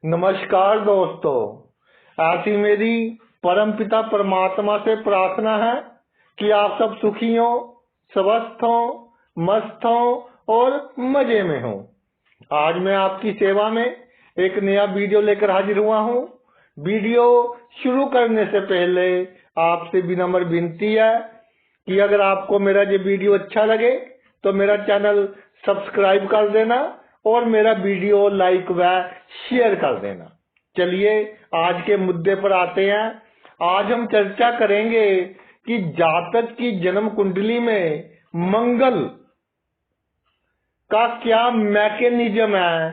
नमस्कार दोस्तों, ऐसी मेरी परमपिता परमात्मा से प्रार्थना है कि आप सब सुखी हो, स्वस्थ हो, मस्त हो और मजे में हो। आज मैं आपकी सेवा में एक नया वीडियो लेकर हाजिर हुआ हूँ। वीडियो शुरू करने से पहले आपसे विनम्र विनती है कि अगर आपको मेरा ये वीडियो अच्छा लगे तो मेरा चैनल सब्सक्राइब कर देना और मेरा वीडियो लाइक व शेयर कर देना। चलिए आज के मुद्दे पर आते हैं। आज हम चर्चा करेंगे कि जातक की जन्म कुंडली में मंगल का क्या मैकेनिज्म है,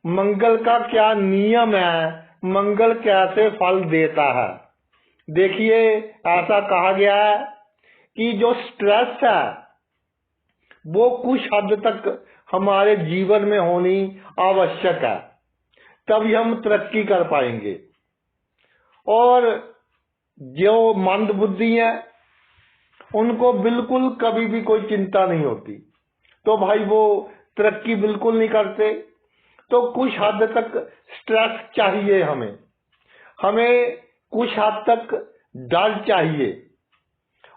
मंगल का क्या नियम है, मंगल कैसे फल देता है। देखिए, ऐसा कहा गया है कि जो स्ट्रेस है वो कुछ हद तक हमारे जीवन में होनी आवश्यक है, तभी हम तरक्की कर पाएंगे। और जो मंद बुद्धि है उनको बिल्कुल कभी भी कोई चिंता नहीं होती, तो भाई वो तरक्की बिल्कुल नहीं करते। तो कुछ हद तक स्ट्रेस चाहिए हमें कुछ हद तक डर चाहिए।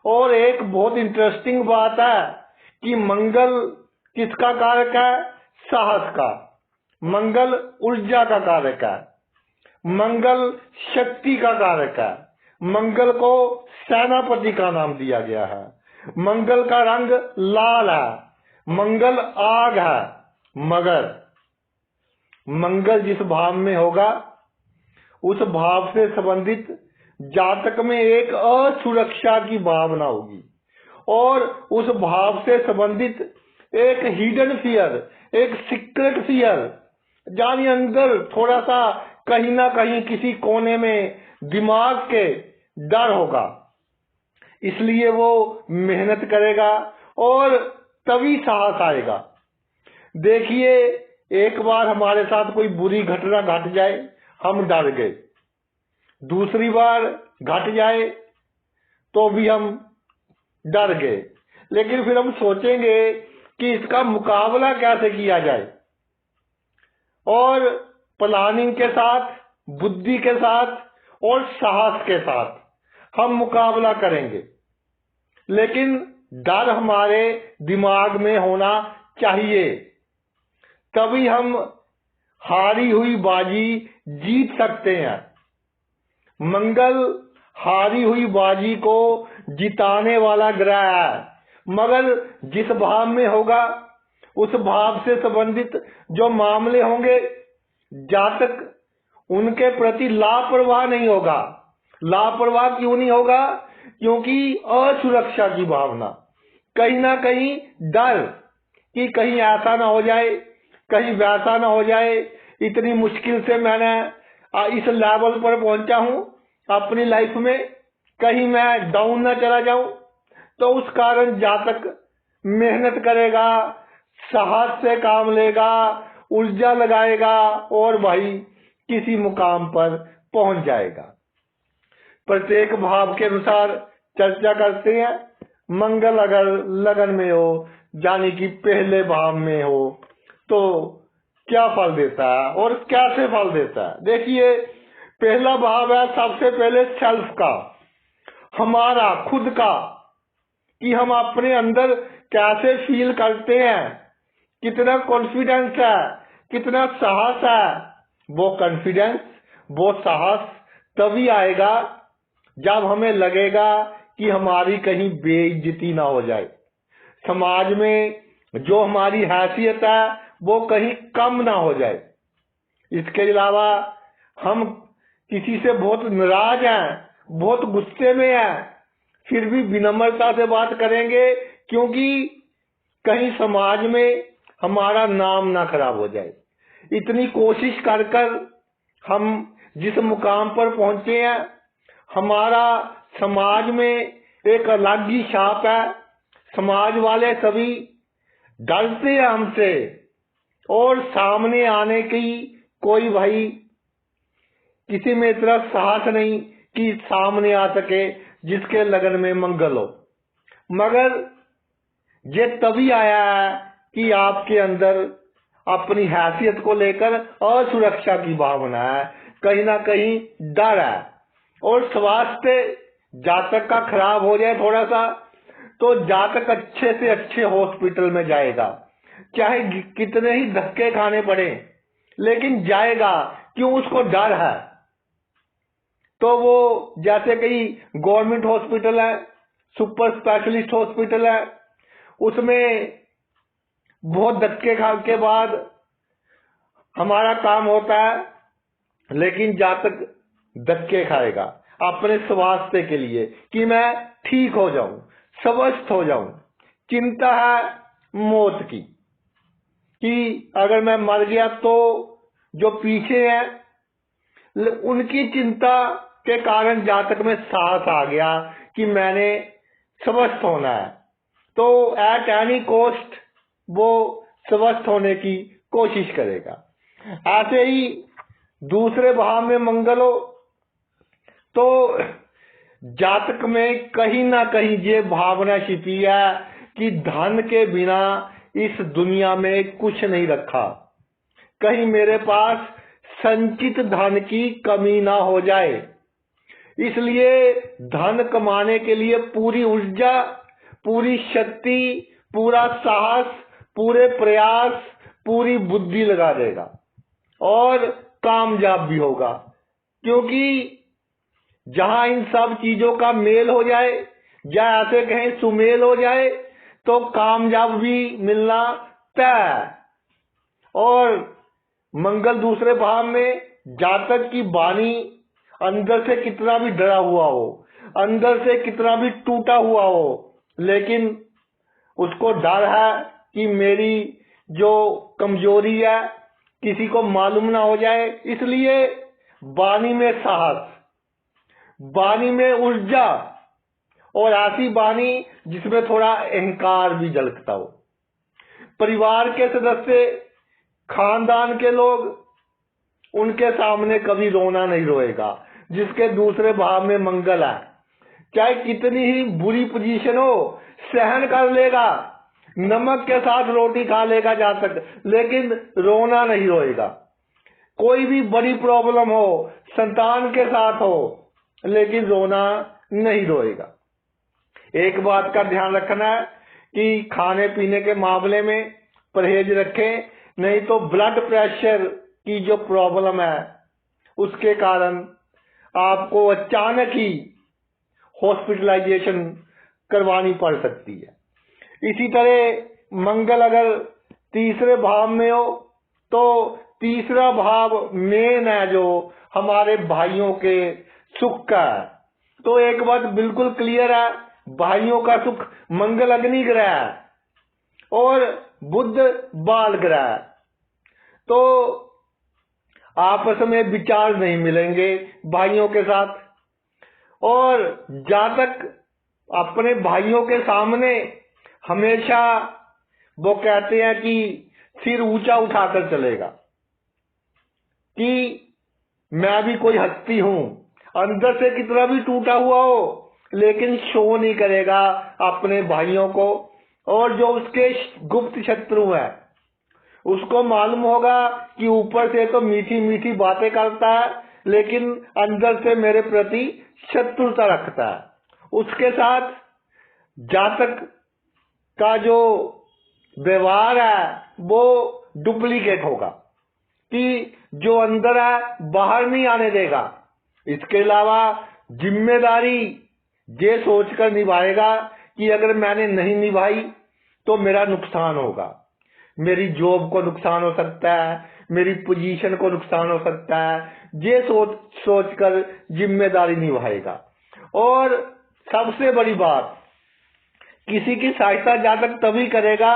और एक बहुत इंटरेस्टिंग बात है कि मंगल किसका कारक है? साहस का। मंगल ऊर्जा का कारक है, मंगल शक्ति का कारक है। मंगल को सेनापति का नाम दिया गया है। मंगल का रंग लाल है, मंगल आग है। मगर मंगल जिस भाव में होगा उस भाव से संबंधित जातक में एक असुरक्षा की भावना होगी और उस भाव से संबंधित एक हिडन फियर, एक सीक्रेट फियर, यानी अंदर थोड़ा सा कहीं ना कहीं किसी कोने में दिमाग के डर होगा। इसलिए वो मेहनत करेगा और तभी साहस आएगा। देखिए, एक बार हमारे साथ कोई बुरी घटना घट जाए, हम डर गए। दूसरी बार घट जाए तो भी हम डर गए, लेकिन फिर हम सोचेंगे कि इसका मुकाबला कैसे किया जाए और प्लानिंग के साथ, बुद्धि के साथ और साहस के साथ हम मुकाबला करेंगे। लेकिन डर हमारे दिमाग में होना चाहिए, तभी हम हारी हुई बाजी जीत सकते हैं। मंगल हारी हुई बाजी को जिताने वाला ग्रह है, मगर जिस भाव में होगा उस भाव से संबंधित जो मामले होंगे, जातक उनके प्रति लापरवाह नहीं होगा। लापरवाह क्यों नहीं होगा? क्योंकि असुरक्षा की भावना, कहीं ना कहीं डर कि कहीं ऐसा ना हो जाए, कहीं वैसा ना हो जाए। इतनी मुश्किल से मैंने इस लेवल पर पहुंचा हूं अपनी लाइफ में, कहीं मैं डाउन ना चला जाऊं। तो उस कारण जातक मेहनत करेगा, साहस से काम लेगा, ऊर्जा लगाएगा और भाई किसी मुकाम पर पहुंच जाएगा। प्रत्येक भाव के अनुसार चर्चा करते हैं। मंगल अगर लगन में हो, यानी कि पहले भाव में हो, तो क्या फल देता है और कैसे फल देता है। देखिए, पहला भाव है सबसे पहले सेल्फ का, हमारा खुद का, कि हम अपने अंदर कैसे फील करते हैं, कितना कॉन्फिडेंस है, कितना साहस है। वो कॉन्फिडेंस, वो साहस तभी आएगा जब हमें लगेगा कि हमारी कहीं बेइज्जती ना हो जाए, समाज में जो हमारी हैसियत है वो कहीं कम ना हो जाए। इसके अलावा हम किसी से बहुत नाराज हैं, बहुत गुस्से में हैं, फिर भी विनम्रता से बात करेंगे, क्योंकि कहीं समाज में हमारा नाम ना खराब हो जाए। इतनी कोशिश कर कर हम जिस मुकाम पर पहुंचे हैं, हमारा समाज में एक अलग ही छाप है। समाज वाले सभी डरते हैं हमसे और सामने आने की कोई भाई किसी में इतना साहस नहीं कि सामने आ सके जिसके लगन में मंगल हो। मगर ये तभी आया है कि आपके अंदर अपनी हैसियत को लेकर असुरक्षा की भावना है, कहीं ना कहीं डर है। और स्वास्थ्य जातक का खराब हो जाए थोड़ा सा तो जातक अच्छे से अच्छे हॉस्पिटल में जाएगा, चाहे कितने ही धक्के खाने पड़े, लेकिन जाएगा। क्यों? उसको डर है। तो वो जैसे कई गवर्नमेंट हॉस्पिटल है, सुपर स्पेशलिस्ट हॉस्पिटल है, उसमें बहुत धक्के खाने के बाद हमारा काम होता है, लेकिन जातक धक्के खाएगा अपने स्वास्थ्य के लिए कि मैं ठीक हो जाऊं, स्वस्थ हो जाऊं। चिंता है मौत की कि अगर मैं मर गया तो जो पीछे है उनकी चिंता के कारण जातक में साहस आ गया कि मैंने स्वस्थ होना है, तो एट एनी कॉस्ट वो स्वस्थ होने की कोशिश करेगा। ऐसे ही दूसरे भाव में मंगल हो तो जातक में कहीं ना कहीं ये भावना छिपी है कि धन के बिना इस दुनिया में कुछ नहीं रखा, कहीं मेरे पास संचित धन की कमी ना हो जाए। इसलिए धन कमाने के लिए पूरी ऊर्जा, पूरी शक्ति, पूरा साहस, पूरे प्रयास, पूरी बुद्धि लगा देगा और कामयाब भी होगा। क्योंकि जहां इन सब चीजों का मेल हो जाए या ऐसे कहें सुमेल हो जाए तो कामयाब भी मिलना तय। और मंगल दूसरे भाव में जातक की वाणी अंदर से कितना भी डरा हुआ हो, अंदर से कितना भी टूटा हुआ हो, लेकिन उसको डर है कि मेरी जो कमजोरी है किसी को मालूम ना हो जाए, इसलिए वाणी में साहस, वाणी में ऊर्जा और ऐसी वाणी जिसमें थोड़ा अहंकार भी झलकता हो। परिवार के सदस्य, खानदान के लोग, उनके सामने कभी रोना नहीं रोएगा जिसके दूसरे भाव में मंगल है। चाहे कितनी ही बुरी पोजीशन हो सहन कर लेगा, नमक के साथ रोटी खा लेगा जातक, लेकिन रोना नहीं रोएगा। कोई भी बड़ी प्रॉब्लम हो, संतान के साथ हो, लेकिन रोना नहीं रोएगा। एक बात का ध्यान रखना है कि खाने पीने के मामले में परहेज रखें, नहीं तो ब्लड प्रेशर की जो प्रॉब्लम है उसके कारण आपको अचानक ही हॉस्पिटलाइजेशन करवानी पड़ सकती है। इसी तरह मंगल अगर तीसरे भाव में हो तो तीसरा भाव मेन है जो हमारे भाइयों के सुख का है। तो एक बात बिल्कुल क्लियर है, भाइयों का सुख मंगल अग्नि ग्रह है और बुध बाल ग्रह है, तो आपस में विचार नहीं मिलेंगे भाइयों के साथ। और जातक अपने भाइयों के सामने हमेशा वो कहते हैं कि सिर ऊंचा उठाकर चलेगा कि मैं भी कोई हस्ती हूं, अंदर से कितना भी टूटा हुआ हो लेकिन शो नहीं करेगा अपने भाइयों को। और जो उसके गुप्त शत्रु है उसको मालूम होगा कि ऊपर से तो मीठी मीठी बातें करता है लेकिन अंदर से मेरे प्रति शत्रुता रखता है। उसके साथ जातक का जो व्यवहार है वो डुप्लीकेट होगा कि जो अंदर है बाहर नहीं आने देगा। इसके अलावा जिम्मेदारी ये सोचकर निभाएगा कि अगर मैंने नहीं निभाई तो मेरा नुकसान होगा, मेरी जॉब को नुकसान हो सकता है, मेरी पोजीशन को नुकसान हो सकता है, ये सोचकर जिम्मेदारी निभाएगा। और सबसे बड़ी बात, किसी की सहायता जातक तभी करेगा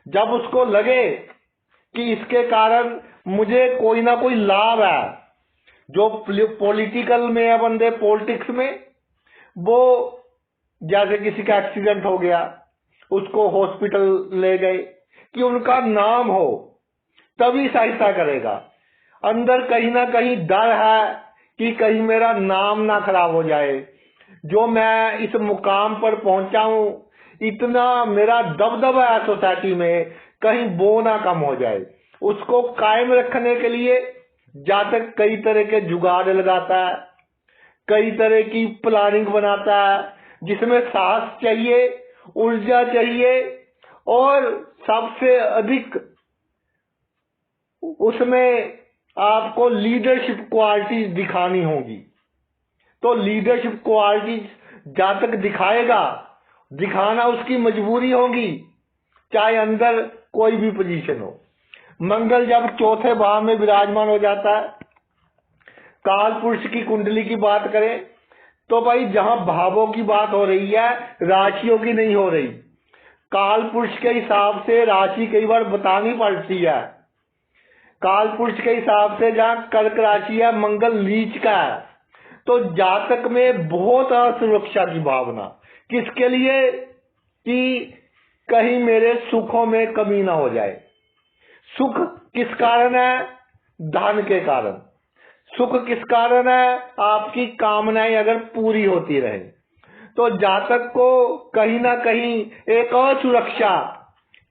जब उसको लगे कि इसके कारण मुझे कोई ना कोई लाभ है। जो पॉलिटिकल में है बंदे, पॉलिटिक्स में, वो जैसे किसी का एक्सीडेंट हो गया उसको हॉस्पिटल ले गए कि उनका नाम हो तभी सहायता करेगा। अंदर कहीं ना कहीं डर है कि कहीं मेरा नाम ना खराब हो जाए, जो मैं इस मुकाम पर पहुंचा हूं, इतना मेरा दबदबा है सोसाइटी में, कहीं वो ना कम हो जाए। उसको कायम रखने के लिए जातक कई तरह के जुगाड़ लगाता है, कई तरह की प्लानिंग बनाता है, जिसमें साहस चाहिए, ऊर्जा चाहिए और सबसे अधिक उसमें आपको लीडरशिप क्वालिटीज दिखानी होगी। तो लीडरशिप क्वालिटीज जातक दिखाएगा, दिखाना उसकी मजबूरी होगी, चाहे अंदर कोई भी पोजीशन हो। मंगल जब चौथे भाव में विराजमान हो जाता है, काल पुरुष की कुंडली की बात करें तो भाई जहां भावों की बात हो रही है, राशियों की नहीं हो रही। काल पुरुष के हिसाब से राशि कई बार बतानी पड़ती है। काल पुरुष के हिसाब से जहां कर्क राशि है, मंगल नीच का है, तो जातक में बहुत असुरक्षा की भावना। किसके लिए? कि कहीं मेरे सुखों में कमी ना हो जाए। सुख किस कारण है? धन के कारण। सुख किस कारण है? आपकी कामनाएं अगर पूरी होती रहे। तो जातक को कहीं ना कहीं एक असुरक्षा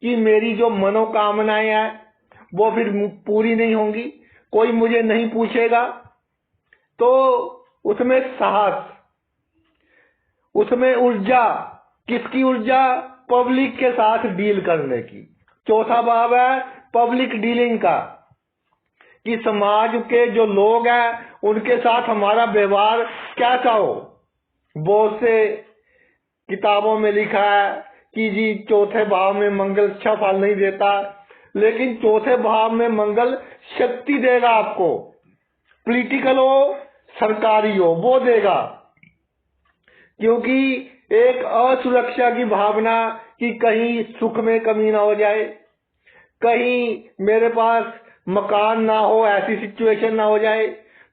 कि मेरी जो मनोकामनाएं हैं वो फिर पूरी नहीं होंगी, कोई मुझे नहीं पूछेगा। तो उसमें साहस, उसमें ऊर्जा, किसकी ऊर्जा? पब्लिक के साथ डील करने की। चौथा भाव है पब्लिक डीलिंग का, कि समाज के जो लोग हैं उनके साथ हमारा व्यवहार कैसा हो। बहुत से किताबों में लिखा है कि जी चौथे भाव में मंगल अच्छा फल नहीं देता, लेकिन चौथे भाव में मंगल शक्ति देगा आपको। पॉलिटिकल हो, सरकारी हो, वो देगा। क्योंकि एक असुरक्षा की भावना कि कहीं सुख में कमी ना हो जाए, कहीं मेरे पास मकान ना हो, ऐसी सिचुएशन ना हो जाए।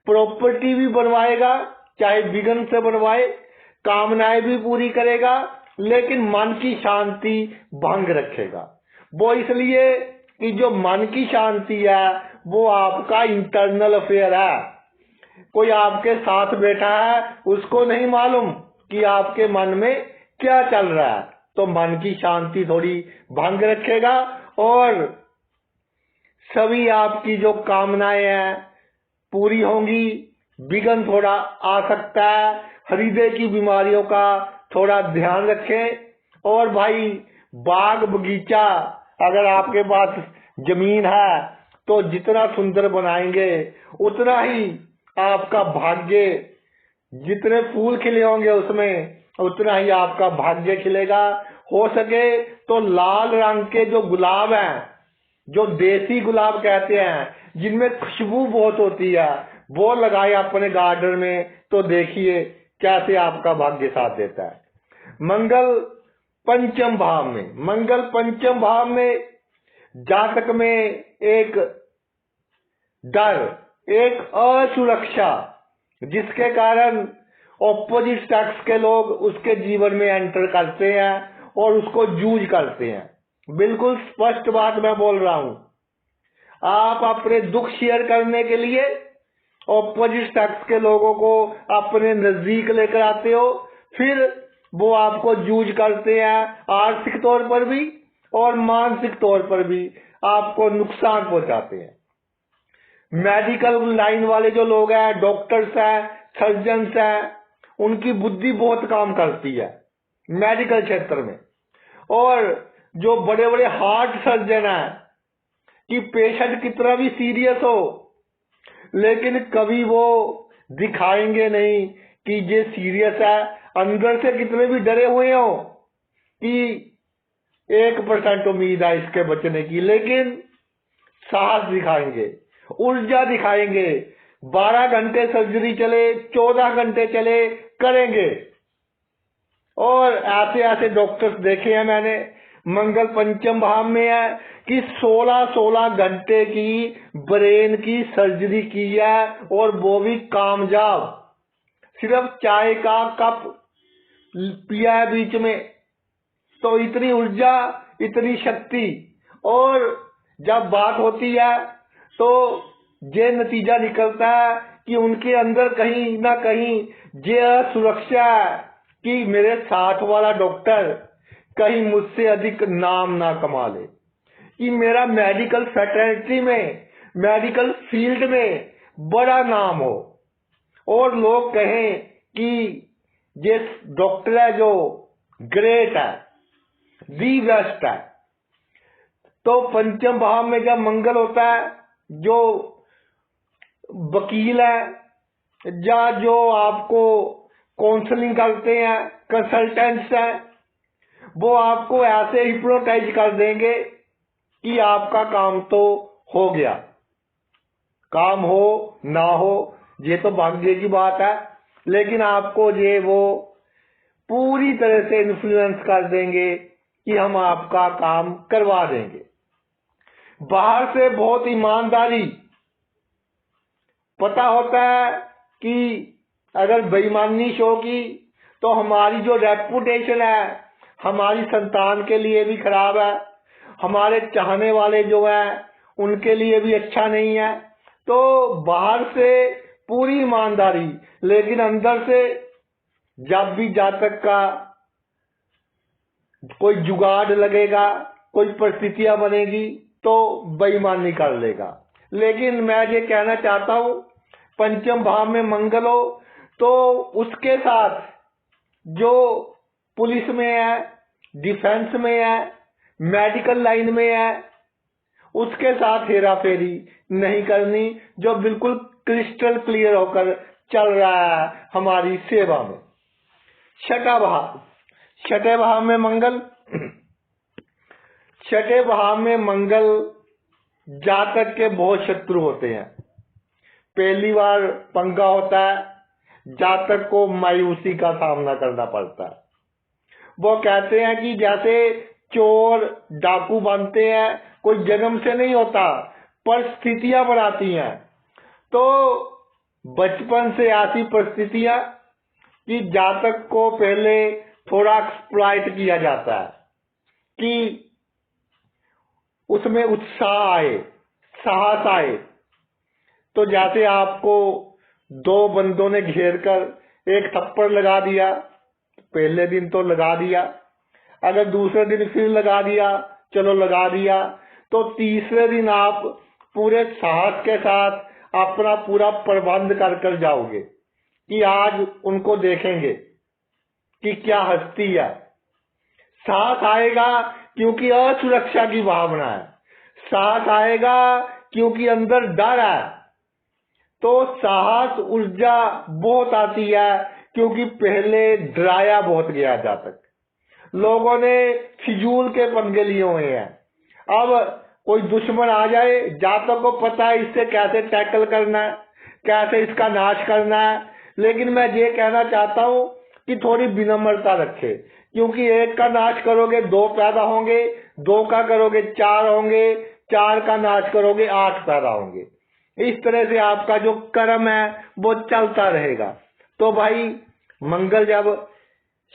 प्रॉपर्टी भी बनवाएगा, चाहे विघ्न से बनवाए, कामनाएं भी पूरी करेगा, लेकिन मन की शांति भंग रखेगा। वो इसलिए कि जो मन की शांति है वो आपका इंटरनल अफेयर है। कोई आपके साथ बैठा है, उसको नहीं मालूम कि आपके मन में क्या चल रहा है। तो मन की शांति थोड़ी भंग रखेगा और सभी आपकी जो कामनाएं हैं पूरी होंगी। विघ्न थोड़ा आ सकता है, हृदय की बीमारियों का थोड़ा ध्यान रखें। और भाई बाग बगीचा अगर आपके पास जमीन है तो जितना सुंदर बनाएंगे उतना ही आपका भाग्य, जितने फूल खिले होंगे उसमें उतना ही आपका भाग्य खिलेगा। हो सके तो लाल रंग के जो गुलाब हैं, जो देसी गुलाब कहते हैं, जिनमें खुशबू बहुत होती है, वो लगाए अपने गार्डन में, तो देखिए कैसे आपका भाग्य साथ देता है। मंगल पंचम भाव में, मंगल पंचम भाव में जातक में एक डर, एक असुरक्षा, जिसके कारण ऑपोजिट सेक्स के लोग उसके जीवन में एंटर करते हैं और उसको जूझ करते हैं। बिल्कुल स्पष्ट बात मैं बोल रहा हूं। आप अपने दुख शेयर करने के लिए ऑपोजिट सेक्स के लोगों को अपने नजदीक लेकर आते हो, फिर वो आपको जूझ करते हैं, आर्थिक तौर पर भी और मानसिक तौर पर भी आपको नुकसान पहुंचाते हैं। मेडिकल लाइन वाले जो लोग हैं, डॉक्टर्स हैं, सर्जन्स हैं, उनकी बुद्धि बहुत काम करती है मेडिकल क्षेत्र में। और जो बड़े बड़े हार्ट सर्जन हैं कि पेशेंट कितना भी सीरियस हो, लेकिन कभी वो दिखाएंगे नहीं कि ये सीरियस है। अंदर से कितने भी डरे हुए हो कि 1% उम्मीद है इसके बचने की, लेकिन साहस दिखाएंगे, ऊर्जा दिखाएंगे। 12 घंटे सर्जरी चले, 14 घंटे चले, करेंगे। और ऐसे ऐसे डॉक्टर्स देखे हैं मैंने। मंगल पंचम भाव में है कि 16-16 घंटे की ब्रेन की सर्जरी की है, और वो भी कामयाब। सिर्फ चाय का कप पिया है बीच में। तो इतनी ऊर्जा, इतनी शक्ति। और जब बात होती है तो ये नतीजा निकलता है कि उनके अंदर कहीं ना कहीं ये सुरक्षा है कि मेरे साथ वाला डॉक्टर कहीं मुझसे अधिक नाम ना कमा ले। कि मेरा मेडिकल फैकल्टी में, मेडिकल फील्ड में बड़ा नाम हो और लोग कहें कि ये डॉक्टर है जो ग्रेट है, दी बेस्ट है। तो पंचम भाव में जब मंगल होता है, जो वकील है या जो आपको काउंसलिंग करते हैं, कंसल्टेंट्स हैं, वो आपको ऐसे हिप्नोटाइज कर देंगे कि आपका काम तो हो गया। काम हो ना हो ये तो भाग्य की बात है, लेकिन आपको ये वो पूरी तरह से इन्फ्लुएंस कर देंगे कि हम आपका काम करवा देंगे। बाहर से बहुत ईमानदारी, पता होता है कि अगर बेईमानी शो की तो हमारी जो रेपुटेशन है हमारी संतान के लिए भी खराब है, हमारे चाहने वाले जो हैं उनके लिए भी अच्छा नहीं है। तो बाहर से पूरी ईमानदारी, लेकिन अंदर से जब भी जातक का कोई जुगाड़ लगेगा, कोई परिस्थितियां बनेगी तो बेईमानी कर लेगा। लेकिन मैं ये कहना चाहता हूं, पंचम भाव में मंगल हो तो उसके साथ जो पुलिस में है, डिफेंस में है, मेडिकल लाइन में है, उसके साथ हेरा फेरी नहीं करनी, जो बिल्कुल क्रिस्टल क्लियर होकर चल रहा है हमारी सेवा में। छठा भाव, छठे भाव में मंगल, छठे भाव में मंगल जातक के बहुत शत्रु होते हैं। पहली बार पंगा होता है, जातक को मायूसी का सामना करना पड़ता है। वो कहते हैं कि जैसे चोर डाकू बनते हैं, कोई जन्म से नहीं होता, परिस्थितियां बनाती हैं। तो बचपन से ऐसी परिस्थितियां कि जातक को पहले थोड़ा एक्सप्लॉइट किया जाता है कि उसमें उत्साह आए, साहस आए। तो जैसे आपको दो बंदों ने घेर कर एक थप्पड़ लगा दिया, पहले दिन तो लगा दिया, अगर दूसरे दिन फिर लगा दिया, चलो लगा दिया, तो तीसरे दिन आप पूरे साहस के साथ अपना पूरा प्रबंध कर कर जाओगे कि आज उनको देखेंगे कि क्या हस्ती है। साहस आएगा क्योंकि असुरक्षा की भावना है, साहस आएगा क्योंकि अंदर डर है। तो साहस ऊर्जा बहुत आती है क्योंकि पहले डराया बहुत गया जातक, लोगों ने फिजूल के पंगे लिए हुए हैं। अब कोई दुश्मन आ जाए, जातक को पता है इससे कैसे टैकल करना है, कैसे इसका नाश करना है। लेकिन मैं ये कहना चाहता हूं कि थोड़ी विनम्रता रखे, क्योंकि एक का नाश करोगे दो पैदा होंगे, दो का करोगे चार होंगे, चार का नाश करोगे 8 पैदा होंगे। इस तरह से आपका जो कर्म है वो चलता रहेगा। तो भाई मंगल जब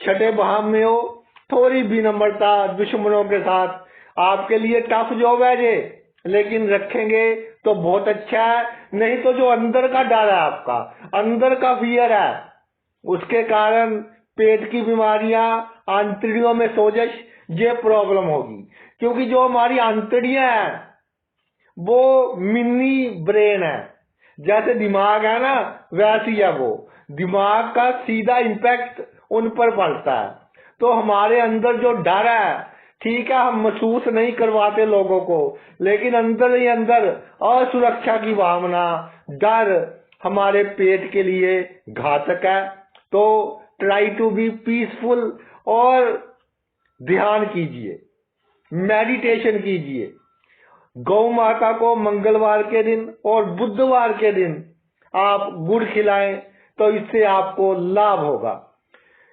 छठे भाव में हो, थोड़ी विनम्रता दुश्मनों के साथ, आपके लिए टफ जॉब है ये, लेकिन रखेंगे तो बहुत अच्छा है। नहीं तो जो अंदर का डर है, आपका अंदर का फियर है, उसके कारण पेट की बीमारियां, आंतड़ियों में सोजश, ये प्रॉब्लम होगी। क्योंकि जो हमारी आंतड़ियां हैं वो मिनी ब्रेन है, जैसे दिमाग है ना वैसी है वो, दिमाग का सीधा इम्पैक्ट उन पर पड़ता है। तो हमारे अंदर जो डर है, ठीक है हम महसूस नहीं करवाते लोगों को, लेकिन अंदर ही अंदर असुरक्षा की भावना, डर हमारे पेट के लिए घातक है। तो ट्राई टू बी पीसफुल और ध्यान कीजिए, मेडिटेशन कीजिए। गौ माता को मंगलवार के दिन और बुधवार के दिन आप गुड़ खिलाएं तो इससे आपको लाभ होगा।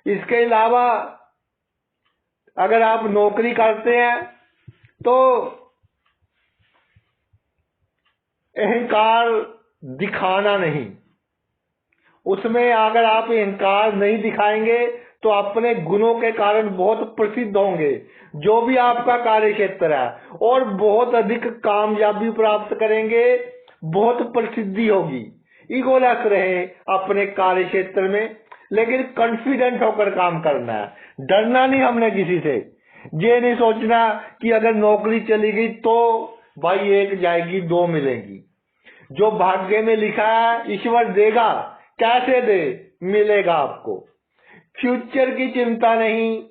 इसके अलावा अगर आप नौकरी करते हैं तो अहंकार दिखाना नहीं, उसमें अगर आप अहंकार नहीं दिखाएंगे तो अपने गुणों के कारण बहुत प्रसिद्ध होंगे, जो भी आपका कार्य क्षेत्र है, और बहुत अधिक कामयाबी प्राप्त करेंगे, बहुत प्रसिद्धि होगी। ईगोलेस रहे अपने कार्य क्षेत्र में, लेकिन कॉन्फिडेंट होकर काम करना है, डरना नहीं हमने किसी से। ये नहीं सोचना कि अगर नौकरी चली गई तो भाई एक जाएगी दो मिलेंगी। जो भाग्य में लिखा है ईश्वर देगा, कैसे दे, मिलेगा आपको। फ्यूचर की चिंता नहीं,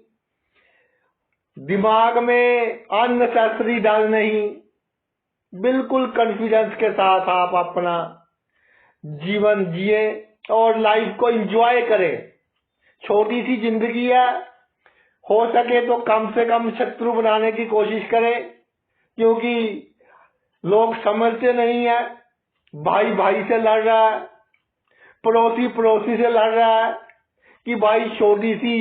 दिमाग में अननेसेसरी डर नहीं, बिल्कुल कॉन्फिडेंस के साथ आप अपना जीवन जिए और लाइफ को एंजॉय करें। छोटी सी जिंदगी है, हो सके तो कम से कम शत्रु बनाने की कोशिश करें, क्योंकि लोग समझते नहीं है। भाई भाई से लड़ रहा है, पड़ोसी पड़ोसी से लड़ रहा है कि भाई छोटी सी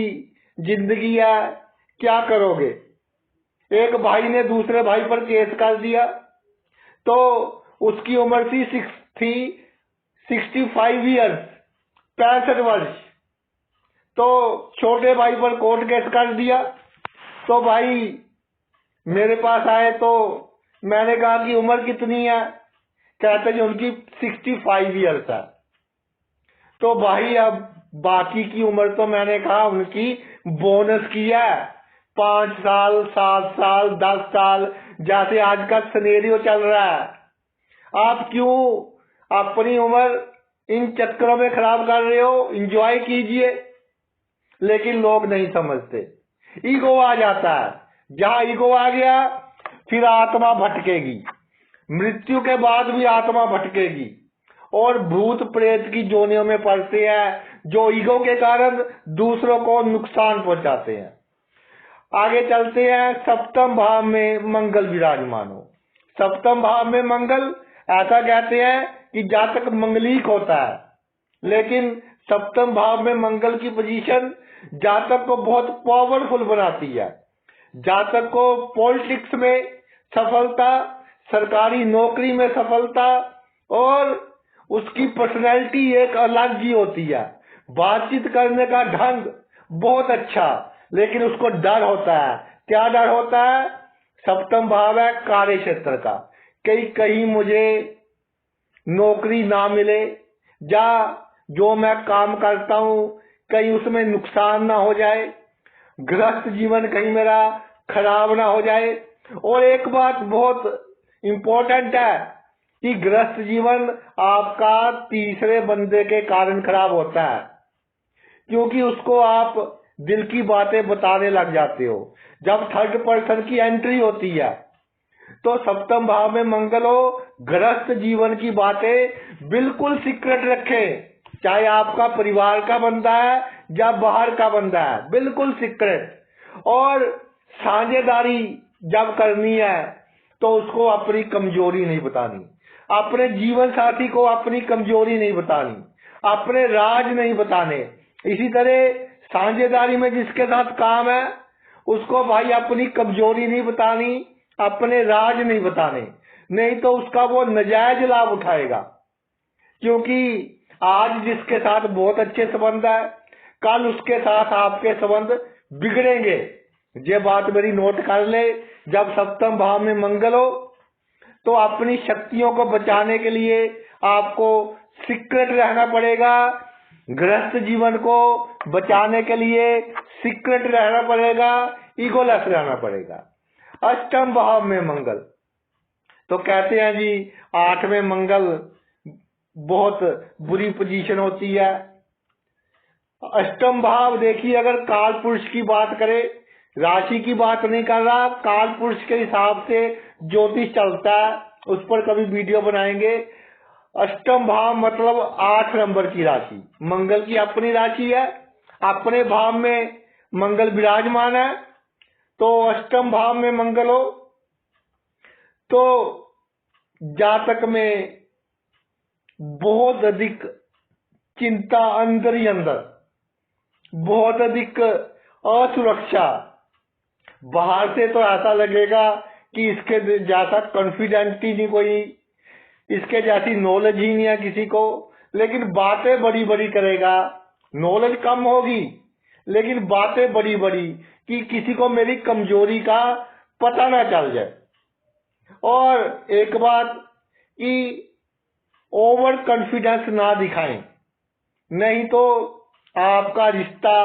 जिंदगी है, क्या करोगे। एक भाई ने दूसरे भाई पर केस कर दिया, तो उसकी उम्र थी 65 ईयर्स, 65 वर्ष। तो छोटे भाई पर कोर्ट केस कर दिया। तो भाई मेरे पास आए तो मैंने कहा कि उम्र कितनी है, कहते जी उनकी 65 ईयर्स है। तो भाई अब बाकी की उम्र तो मैंने कहा उनकी बोनस किया है, 5 साल 7 साल 10 साल, जैसे आज का सिनेरियो चल रहा है। आप क्यों अपनी उम्र इन चक्करों में खराब कर रहे हो, एंजॉय कीजिए। लेकिन लोग नहीं समझते, ईगो आ जाता है। जहां ईगो आ गया फिर आत्मा भटकेगी, मृत्यु के बाद भी आत्मा भटकेगी और भूत प्रेत की जोनियों में पड़ते हैं, जो ईगो के कारण दूसरों को नुकसान पहुंचाते हैं। आगे चलते हैं। सप्तम भाव में मंगल विराजमान हो। सप्तम भाव में मंगल, ऐसा कहते हैं कि जातक मंगलीक होता है, लेकिन सप्तम भाव में मंगल की पोजीशन जातक को बहुत पावरफुल बनाती है। जातक को पॉलिटिक्स में सफलता, सरकारी नौकरी में सफलता, और उसकी पर्सनैलिटी एक अलग ही होती है। बातचीत करने का ढंग बहुत अच्छा, लेकिन उसको डर होता है। क्या डर होता है? सप्तम भाव है कार्य क्षेत्र का, कहीं मुझे नौकरी ना मिले, या जो मैं काम करता हूं कहीं उसमें नुकसान ना हो जाए, गृहस्थ जीवन कहीं मेरा खराब ना हो जाए। और एक बात बहुत इंपॉर्टेंट है कि गृहस्थ जीवन आपका तीसरे बंदे के कारण खराब होता है, क्योंकि उसको आप दिल की बातें बताने लग जाते हो। जब थर्ड पर्सन की एंट्री होती है तो सप्तम भाव में मंगल हो, गृहस्थ जीवन की बातें बिल्कुल सीक्रेट रखें, चाहे आपका परिवार का बंदा है या बाहर का बंदा है, बिल्कुल सीक्रेट। और साझेदारी जब करनी है तो उसको अपनी कमजोरी नहीं बतानी, अपने जीवन साथी को अपनी कमजोरी नहीं बतानी, अपने राज नहीं बताने। इसी तरह साझेदारी में जिसके साथ काम है उसको भाई अपनी कमजोरी नहीं बतानी, अपने राज नहीं बताने, नहीं तो उसका वो नाजायज लाभ उठाएगा। क्योंकि आज जिसके साथ बहुत अच्छे संबंध है, कल उसके साथ आपके संबंध बिगड़ेंगे। ये बात मेरी नोट कर ले। जब सप्तम भाव में मंगल हो तो अपनी शक्तियों को बचाने के लिए आपको सीक्रेट रहना पड़ेगा, गृहस्थ जीवन को बचाने के लिए सीक्रेट रहना पड़ेगा, ईगोलेस रहना पड़ेगा। अष्टम भाव में मंगल, तो कहते हैं जी 8वें मंगल बहुत बुरी पोजीशन होती है। अष्टम भाव देखिए, अगर काल पुरुष की बात करें, राशि की बात नहीं कर रहा, काल पुरुष के हिसाब से ज्योतिष चलता है, उस पर कभी वीडियो बनाएंगे। अष्टम भाव मतलब 8 नंबर की राशि, मंगल की अपनी राशि है, अपने भाव में मंगल विराजमान है। तो अष्टम भाव में मंगल हो तो जातक में बहुत अधिक चिंता, अंदर ही अंदर बहुत अधिक असुरक्षा। बाहर से तो ऐसा लगेगा कि इसके जैसा कॉन्फिडेंट ही नहीं कोई, इसके जैसी नॉलेज ही नहीं है किसी को, लेकिन बातें बड़ी बड़ी करेगा। नॉलेज कम होगी लेकिन बातें बड़ी बड़ी, कि किसी को मेरी कमजोरी का पता ना चल जाए। और एक बात कि ओवर कॉन्फिडेंस ना दिखाएं, नहीं तो आपका रिश्ता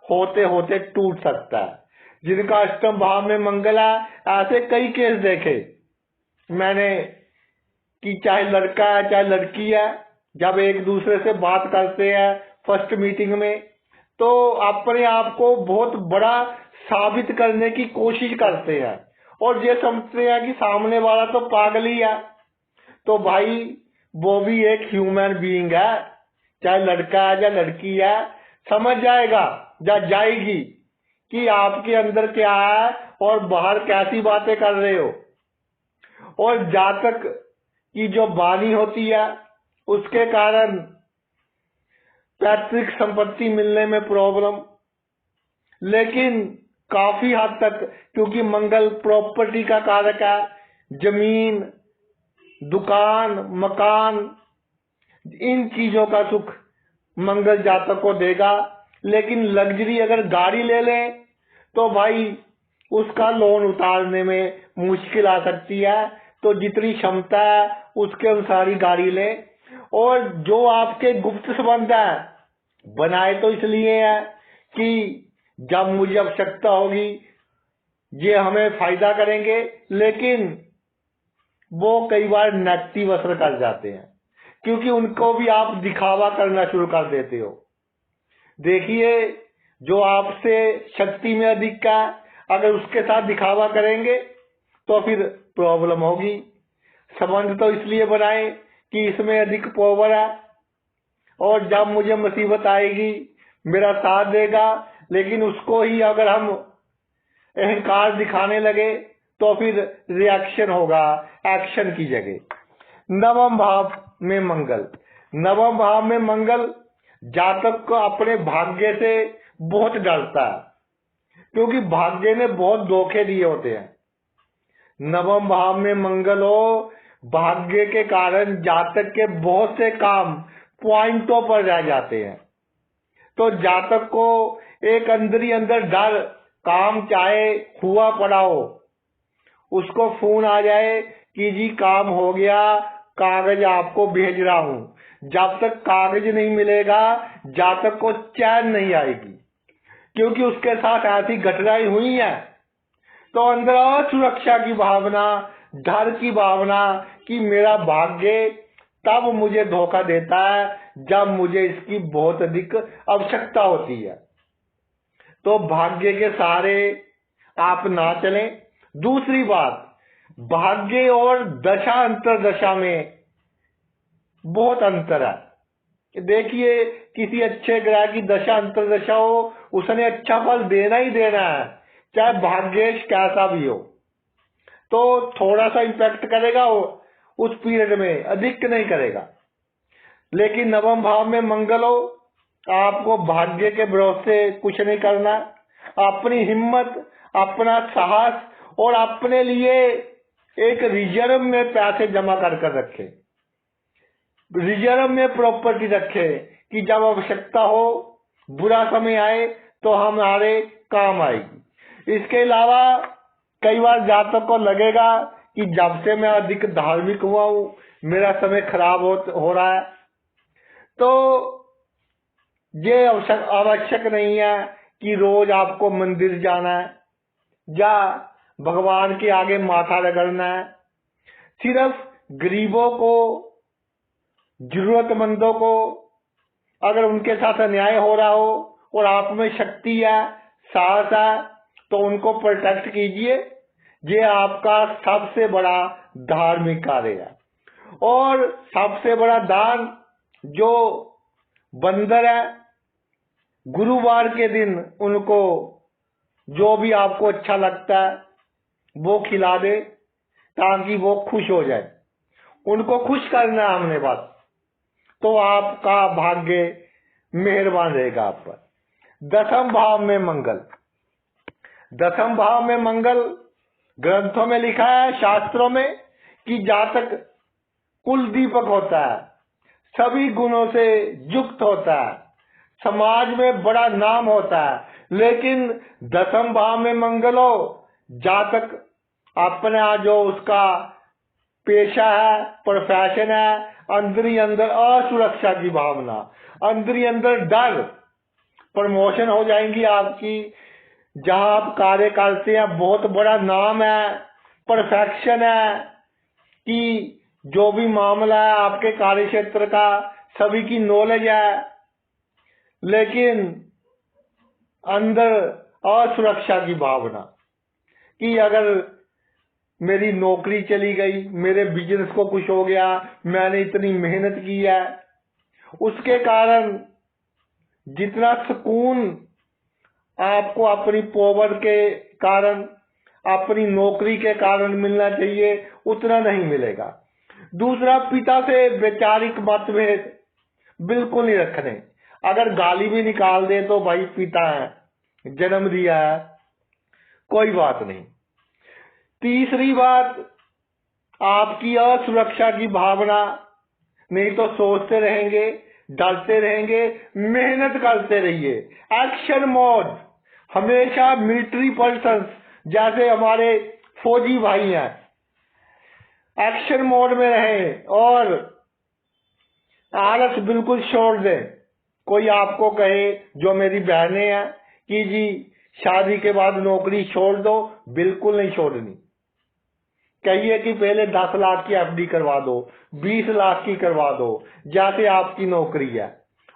होते होते टूट सकता है। जिनका अष्टम भाव में मंगल है, ऐसे कई केस देखे मैंने कि चाहे लड़का है चाहे लड़की है, जब एक दूसरे से बात करते हैं फर्स्ट मीटिंग में, तो अपने आप को बहुत बड़ा साबित करने की कोशिश करते हैं और ये समझते हैं कि सामने वाला तो पागल ही है। तो भाई वो भी एक ह्यूमन बीइंग है, चाहे लड़का है या लड़की है, समझ जाएगा या जाएगी कि आपके अंदर क्या है और बाहर कैसी बातें कर रहे हो। और जातक की जो वाणी होती है उसके कारण पैतृक संपत्ति मिलने में प्रॉब्लम, लेकिन काफी हद तक, क्योंकि मंगल प्रॉपर्टी का कारक है, जमीन, दुकान, मकान, इन चीजों का सुख मंगल जातक को देगा। लेकिन लग्जरी अगर गाड़ी ले ले तो भाई उसका लोन उतारने में मुश्किल आ सकती है। तो जितनी क्षमता है उसके अनुसार ही गाड़ी ले। और जो आपके गुप्त संबंध है बनाए तो इसलिए है कि जब मुझे आवश्यकता होगी ये हमें फायदा करेंगे, लेकिन वो कई बार नेगेटिव असर कर जाते हैं क्योंकि उनको भी आप दिखावा करना शुरू कर देते हो। देखिए, जो आपसे शक्ति में अधिक का, अगर उसके साथ दिखावा करेंगे तो फिर प्रॉब्लम होगी। संबंध तो इसलिए बनाए कि इसमें अधिक पावर है और जब मुझे मुसीबत आएगी मेरा साथ देगा, लेकिन उसको ही अगर हम अहंकार दिखाने लगे तो फिर रिएक्शन होगा एक्शन की जगह। नवम भाव में मंगल, नवम भाव में मंगल जातक को अपने भाग्य से बहुत डरता है क्योंकि भाग्य ने बहुत धोखे दिए होते हैं। नवम भाव में मंगल हो, भाग्य के कारण जातक के बहुत से काम पॉइंटों पर रह जाते हैं। तो जातक को एक अंदर ही अंदर डर, काम चाहे हुआ पड़ा हो, उसको फोन आ जाए कि जी काम हो गया, कागज आपको भेज रहा हूं, जब तक कागज नहीं मिलेगा जातक को चैन नहीं आएगी क्योंकि उसके साथ ऐसी घटनाएं हुई है। तो अंदर असुरक्षा की भावना, डर की भावना कि मेरा भाग्य तब मुझे धोखा देता है जब मुझे इसकी बहुत अधिक आवश्यकता होती है। तो भाग्य के सहारे आप ना चलें। दूसरी बात, भाग्य और दशा अंतरदशा में बहुत अंतर है। देखिए, किसी अच्छे ग्रह की दशा अंतरदशा हो, उसने अच्छा फल देना ही देना है, चाहे भाग्येश कैसा भी हो। तो थोड़ा सा इम्पैक्ट करेगा उस पीरियड में, अधिक नहीं करेगा। लेकिन नवम भाव में मंगल हो, आपको भाग्य के भरोसे कुछ नहीं करना। अपनी हिम्मत, अपना साहस और अपने लिए एक रिजर्व में पैसे जमा कर कर रखे, रिजर्व में प्रॉपर्टी रखे कि जब आवश्यकता हो, बुरा समय आए तो हमारे काम आएगी। इसके अलावा कई बार जातक को लगेगा कि जब से मैं अधिक धार्मिक हुआ हूं मेरा समय खराब हो रहा है। तो ये आवश्यक नहीं है कि रोज आपको मंदिर जाना है या भगवान के आगे माथा रगड़ना है। सिर्फ गरीबों को, जरूरतमंदों को, अगर उनके साथ अन्याय हो रहा हो और आप में शक्ति है, साहस है, तो उनको प्रोटेक्ट कीजिए। ये आपका सबसे बड़ा धार्मिक कार्य है। और सबसे बड़ा दान जो बंदर है, गुरुवार के दिन उनको जो भी आपको अच्छा लगता है वो खिला दे ताकि वो खुश हो जाए। उनको खुश करना है हमने बस, तो आपका भाग्य मेहरबान रहेगा आप पर। दसम भाव में मंगल, दसम भाव में मंगल ग्रंथों में लिखा है, शास्त्रों में, कि जातक कुल दीपक होता है, सभी गुणों से युक्त होता है, समाज में बड़ा नाम होता है। लेकिन दसम भाव में मंगल हो, जातक अपना जो उसका पेशा है, प्रोफेशन है, अंदर ही अंदर असुरक्षा की भावना, अंदर ही अंदर डर, प्रमोशन हो जाएंगी आपकी, जहां आप कार्य करते हैं बहुत बड़ा नाम है, परफेक्शन है, कि जो भी मामला है आपके कार्य क्षेत्र का सभी की नॉलेज है, लेकिन अंदर असुरक्षा की भावना कि अगर मेरी नौकरी चली गई, मेरे बिजनेस को कुछ हो गया, मैंने इतनी मेहनत की है, उसके कारण जितना सुकून आपको अपनी पावर के कारण, अपनी नौकरी के कारण मिलना चाहिए, उतना नहीं मिलेगा। दूसरा, पिता से वैचारिक मतभेद बिल्कुल नहीं रखने। अगर गाली भी निकाल दे तो भाई पिता है, जन्म दिया है, कोई बात नहीं। तीसरी बात, आपकी असुरक्षा की भावना, नहीं तो सोचते रहेंगे, डरते रहेंगे, मेहनत करते रहिए। एक्शन मोड, हमेशा मिलिट्री पर्सन जैसे हमारे फौजी भाई हैं, एक्शन मोड में रहें और आलस बिल्कुल छोड़ दें। कोई आपको कहे, जो मेरी बहनें हैं, कि जी शादी के बाद नौकरी छोड़ दो, बिल्कुल नहीं छोड़नी। कहिए कि पहले 10 लाख की एफडी करवा दो, 20 लाख की करवा दो, जैसे आपकी नौकरी है,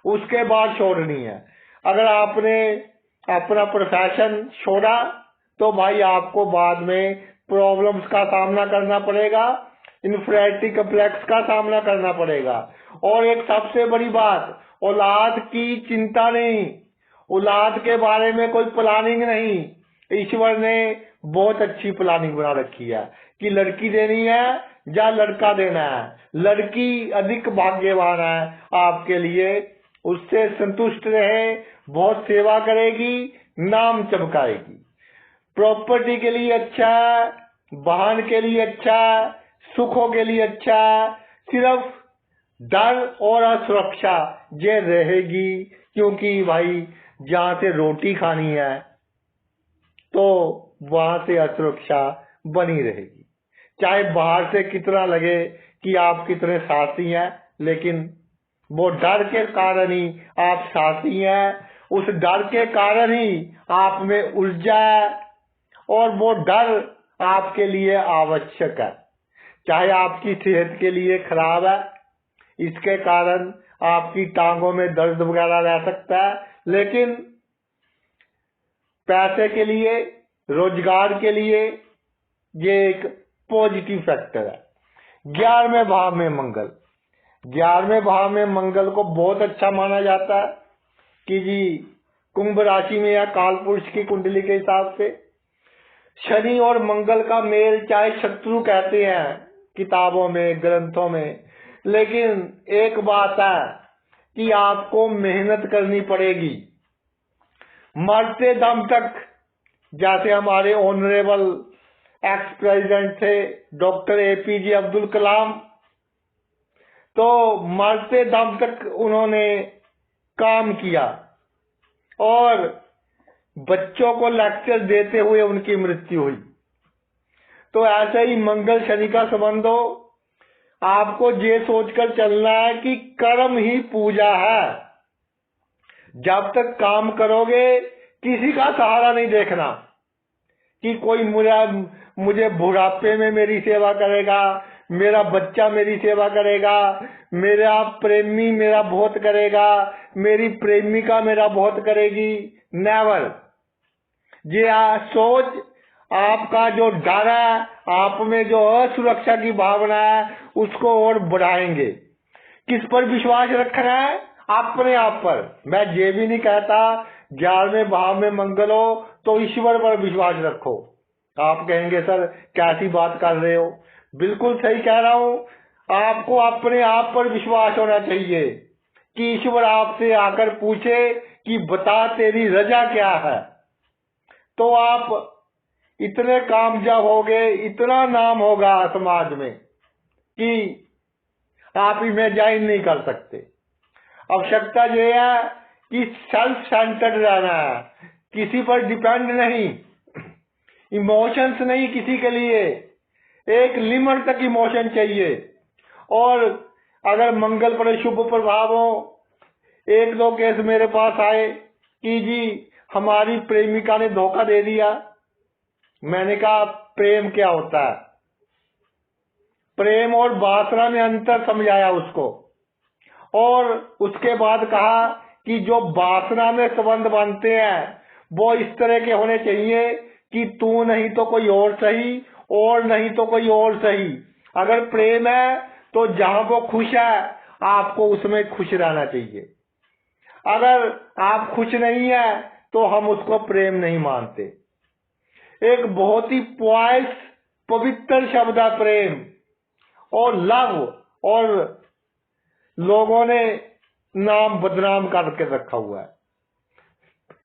उसके बाद छोड़नी है। अगर आपने अपना प्रोफेशन छोड़ा तो भाई आपको बाद में प्रॉब्लम्स का सामना करना पड़ेगा, इन्फेरिटी कॉम्प्लेक्स का सामना करना पड़ेगा। और एक सबसे बड़ी बात, औलाद की चिंता नहीं, औलाद के बारे में कोई प्लानिंग नहीं। ईश्वर ने बहुत अच्छी प्लानिंग बना रखी है कि लड़की देनी है या लड़का देना है। लड़की अधिक भाग्यवान है आपके लिए, उससे संतुष्ट रहे, बहुत सेवा करेगी, नाम चमकाएगी। प्रॉपर्टी के लिए अच्छा है, वाहन के लिए अच्छा है, सुखों के लिए अच्छा है। सिर्फ डर और असुरक्षा ये रहेगी, क्योंकि भाई जहां से रोटी खानी है तो वहां से असुरक्षा बनी रहेगी। चाहे बाहर से कितना लगे कि आप कितने साहसी हैं, लेकिन वो डर के कारण ही आप साहसी हैं, उस डर के कारण ही आप में ऊर्जा है, और वो डर आपके लिए आवश्यक है। चाहे आपकी सेहत के लिए खराब है, इसके कारण आपकी टांगों में दर्द वगैरह रह सकता है, लेकिन पैसे के लिए, रोजगार के लिए ये एक पॉजिटिव फैक्टर है। 11वें भाव में मंगल, 11वें भाव में मंगल को बहुत अच्छा माना जाता है कि जी कुंभ राशि में या काल पुरुष की कुंडली के हिसाब से शनि और मंगल का मेल, चाहे शत्रु कहते हैं किताबों में, ग्रंथों में, लेकिन एक बात है कि आपको मेहनत करनी पड़ेगी मरते दम तक। जैसे हमारे ऑनरेबल एक्स प्रेसिडेंट थे डॉक्टर एपीजे अब्दुल कलाम, तो मरते दम तक उन्होंने काम किया और बच्चों को लेक्चर देते हुए उनकी मृत्यु हुई। तो ऐसे ही मंगल शनि का संबंध हो, आपको ये सोचकर चलना है कि कर्म ही पूजा है। जब तक काम करोगे किसी का सहारा नहीं देखना कि कोई मुझे बुढ़ापे में मेरी सेवा करेगा, मेरा बच्चा मेरी सेवा करेगा, मेरा प्रेमी मेरा बहुत करेगा, मेरी प्रेमिका मेरा बहुत करेगी। नेवर। ये सोच आपका जो डर है, आप में जो असुरक्षा की भावना है, उसको और बढ़ाएंगे। किस पर विश्वास रखना है? अपने आप पर। मैं ये भी नहीं कहता 11वें भाव में मंगल हो तो ईश्वर पर विश्वास रखो। आप कहेंगे सर कैसी बात कर रहे हो? बिल्कुल सही कह रहा हूं। आपको अपने आप पर विश्वास होना चाहिए कि ईश्वर आपसे आकर पूछे कि बता तेरी रजा क्या है, तो आप इतने कामयाब होगे, इतना नाम होगा समाज में कि आप इमेजिन नहीं कर सकते। आवश्यकता यह है कि सेल्फ सेंटर्ड रहना है, किसी पर डिपेंड नहीं, इमोशंस नहीं किसी के लिए, एक लिमिट तक इमोशन चाहिए। और अगर मंगल पर शुभ प्रभाव हो, 1-2 केस मेरे पास आए कि जी हमारी प्रेमिका ने धोखा दे दिया। मैंने कहा प्रेम क्या होता है, प्रेम और वासना में अंतर समझाया उसको, और उसके बाद कहा कि जो वासना में संबंध बनते हैं वो इस तरह के होने चाहिए कि तू नहीं तो कोई और सही, और नहीं तो कोई और सही। अगर प्रेम है तो जहां वो खुश है आपको उसमें खुश रहना चाहिए। अगर आप खुश नहीं है तो हम उसको प्रेम नहीं मानते। एक बहुत ही पॉइस पवित्र शब्द है प्रेम और लव, और लोगों ने नाम बदनाम करके रखा हुआ है।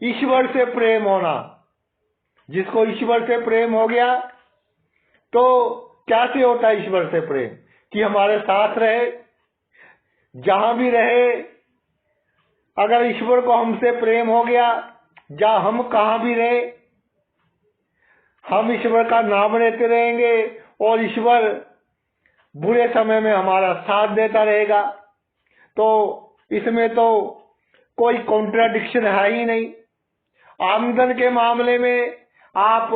ईश्वर से प्रेम होना, जिसको ईश्वर से प्रेम हो गया तो कैसे होता है ईश्वर से प्रेम, कि हमारे साथ रहे, जहां भी रहे। अगर ईश्वर को हमसे प्रेम हो गया, जहां हम कहां भी रहे, हम ईश्वर का नाम लेते रहेंगे और ईश्वर बुरे समय में हमारा साथ देता रहेगा। तो इसमें तो कोई कॉन्ट्राडिक्शन है ही नहीं। आमदन के मामले में आप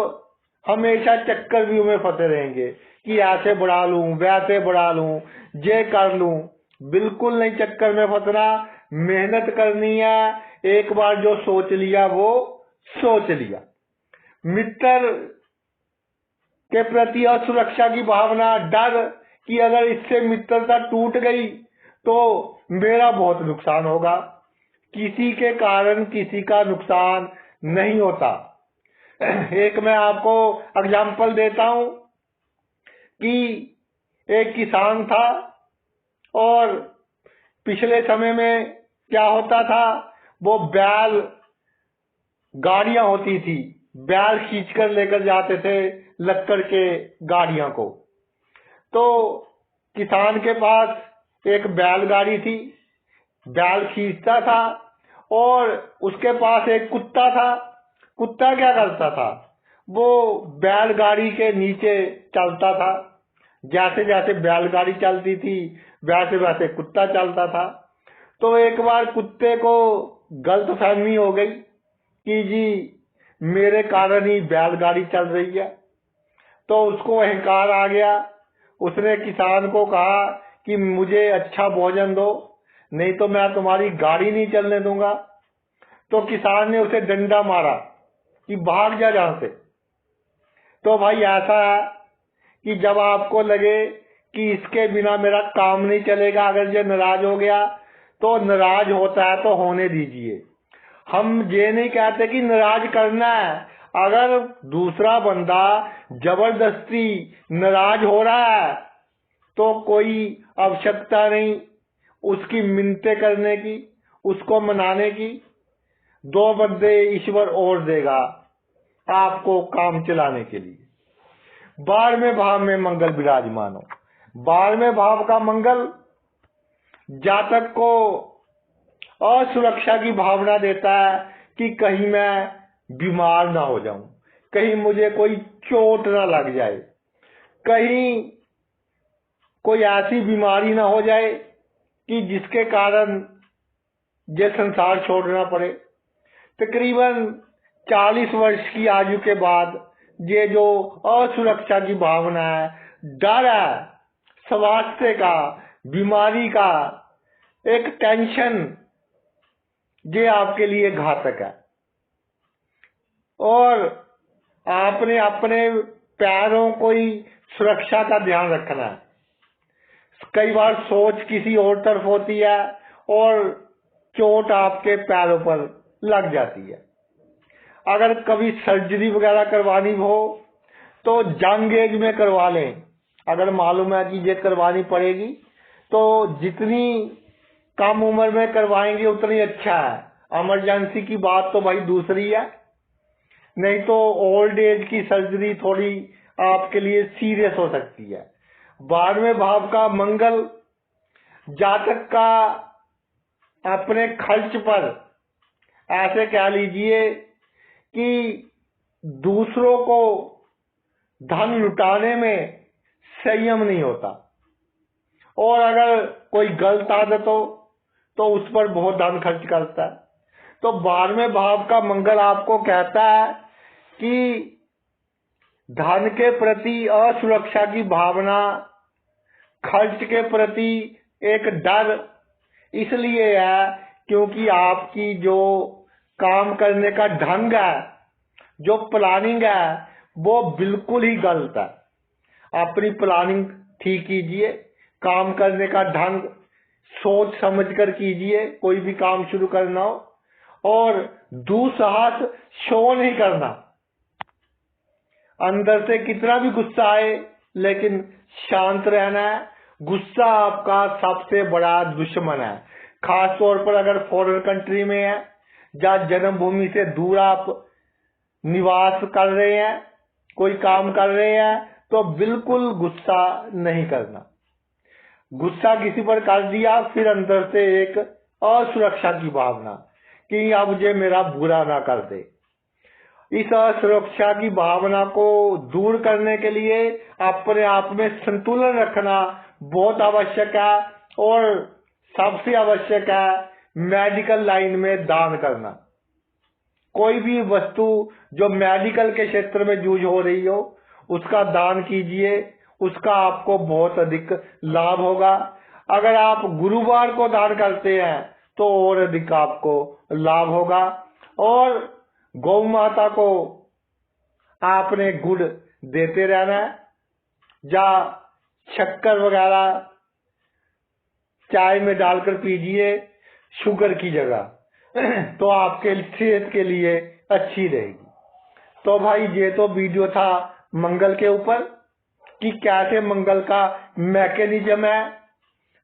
हमेशा चक्रव्यूह में फंसे रहेंगे कि ऐसे बढ़ा लूं, वैसे बढ़ा लूं, ये कर लूं। बिल्कुल नहीं चक्कर में फंसना, मेहनत करनी है। एक बार जो सोच लिया वो सोच लिया। मित्र के प्रति असुरक्षा की भावना, डर कि अगर इससे मित्रता टूट गई तो मेरा बहुत नुकसान होगा। किसी के कारण किसी का नुकसान नहीं होता। एक मैं आपको एग्जाम्पल देता हूं कि एक किसान था, और पिछले समय में क्या होता था, वो बैल गाड़ियां होती थी, बैल खींचकर लेकर जाते थे लक्कड़ के गाड़ियां को। तो किसान के पास एक बैलगाड़ी थी, बैल खींचता था, और उसके पास एक कुत्ता था। कुत्ता क्या करता था, वो बैलगाड़ी के नीचे चलता था। जैसे जैसे बैलगाड़ी चलती थी वैसे वैसे कुत्ता चलता था। तो एक बार कुत्ते को गलतफहमी हो गई कि जी मेरे कारण ही बैलगाड़ी चल रही है। तो उसको अहंकार आ गया। उसने किसान को कहा कि मुझे अच्छा भोजन दो, नहीं तो मैं तुम्हारी गाड़ी नहीं चलने दूंगा। तो किसान ने उसे डंडा मारा कि भाग जा यहां से। तो भाई ऐसा है कि जब आपको लगे कि इसके बिना मेरा काम नहीं चलेगा, अगर ये नाराज हो गया तो नाराज होता है तो होने दीजिए। हम ये नहीं कहते कि नाराज करना है। अगर दूसरा बंदा जबरदस्ती नाराज हो रहा है तो कोई आवश्यकता नहीं उसकी मिन्नतें करने की, उसको मनाने की। 2 बंदे ईश्वर और देगा आपको काम चलाने के लिए। 12वें भाव में मंगल विराजमान हो। 12वें भाव का मंगल जातक को असुरक्षा की भावना देता है कि कहीं मैं बीमार ना हो जाऊं, कहीं मुझे कोई चोट ना लग जाए, कहीं कोई ऐसी बीमारी ना हो जाए कि जिसके कारण ये संसार छोड़ना पड़े। तकरीबन 40 वर्ष की आयु के बाद ये जो असुरक्षा की भावना है, डर है, स्वास्थ्य का, बीमारी का, एक टेंशन, ये आपके लिए घातक है। और आपने अपने पैरों को ही सुरक्षा का ध्यान रखना है। कई बार सोच किसी और तरफ होती है और चोट आपके पैरों पर लग जाती है। अगर कभी सर्जरी वगैरह करवानी हो तो यंग एज में करवा लें। अगर मालूम है कि ये करवानी पड़ेगी तो जितनी कम उम्र में करवाएंगे उतनी अच्छा है। इमरजेंसी की बात तो भाई दूसरी है, नहीं तो ओल्ड एज की सर्जरी थोड़ी आपके लिए सीरियस हो सकती है। 12वें भाव का मंगल जातक का अपने खर्च पर, ऐसे कह लीजिए कि दूसरों को धन लुटाने में संयम नहीं होता, और अगर कोई गलत आदत हो तो उस पर बहुत धन खर्च करता है। तो 12वें भाव का मंगल आपको कहता है कि धन के प्रति असुरक्षा की भावना, खर्च के प्रति एक डर इसलिए है क्योंकि आपकी जो काम करने का ढंग है, जो प्लानिंग है, वो बिल्कुल ही गलत है। अपनी प्लानिंग ठीक कीजिए, काम करने का ढंग सोच समझ कर कीजिए, कोई भी काम शुरू करना हो, और दुस्साहस शो नहीं करना। अंदर से कितना भी गुस्सा आए लेकिन शांत रहना है। गुस्सा आपका सबसे बड़ा दुश्मन है, खास तौर पर अगर फॉरेन कंट्री में है, जहाँ जन्मभूमि से दूर आप निवास कर रहे हैं, कोई काम कर रहे हैं, तो बिल्कुल गुस्सा नहीं करना। गुस्सा किसी पर कर दिया फिर अंदर से एक असुरक्षा की भावना कि अब ये मेरा बुरा ना कर दे। इस असुरक्षा की भावना को दूर करने के लिए अपने आप में संतुलन रखना बहुत आवश्यक है, और सबसे आवश्यक है मेडिकल लाइन में दान करना। कोई भी वस्तु जो मेडिकल के क्षेत्र में यूज हो रही हो उसका दान कीजिए, उसका आपको बहुत अधिक लाभ होगा। अगर आप गुरुवार को दान करते हैं तो और अधिक आपको लाभ होगा। और गौ माता को आपने गुड़ देते रहना है, या शक्कर वगैरह चाय में डालकर पीजिए शुगर की जगह, तो आपके सेहत के लिए अच्छी रहेगी। तो भाई ये तो वीडियो था मंगल के ऊपर कि कैसे मंगल का मैकेनिज्म है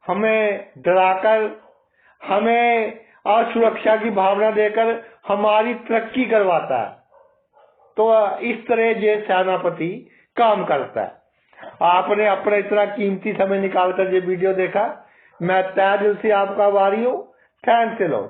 हमें डराकर, हमें असुरक्षा की भावना देकर हमारी तरक्की करवाता है। तो इस तरह ये सेनापति काम करता है। आपने अपना इतना कीमती समय निकालकर ये वीडियो देखा, मैं तहे दिल से आपका आभारी हूँ। Thanks a lot.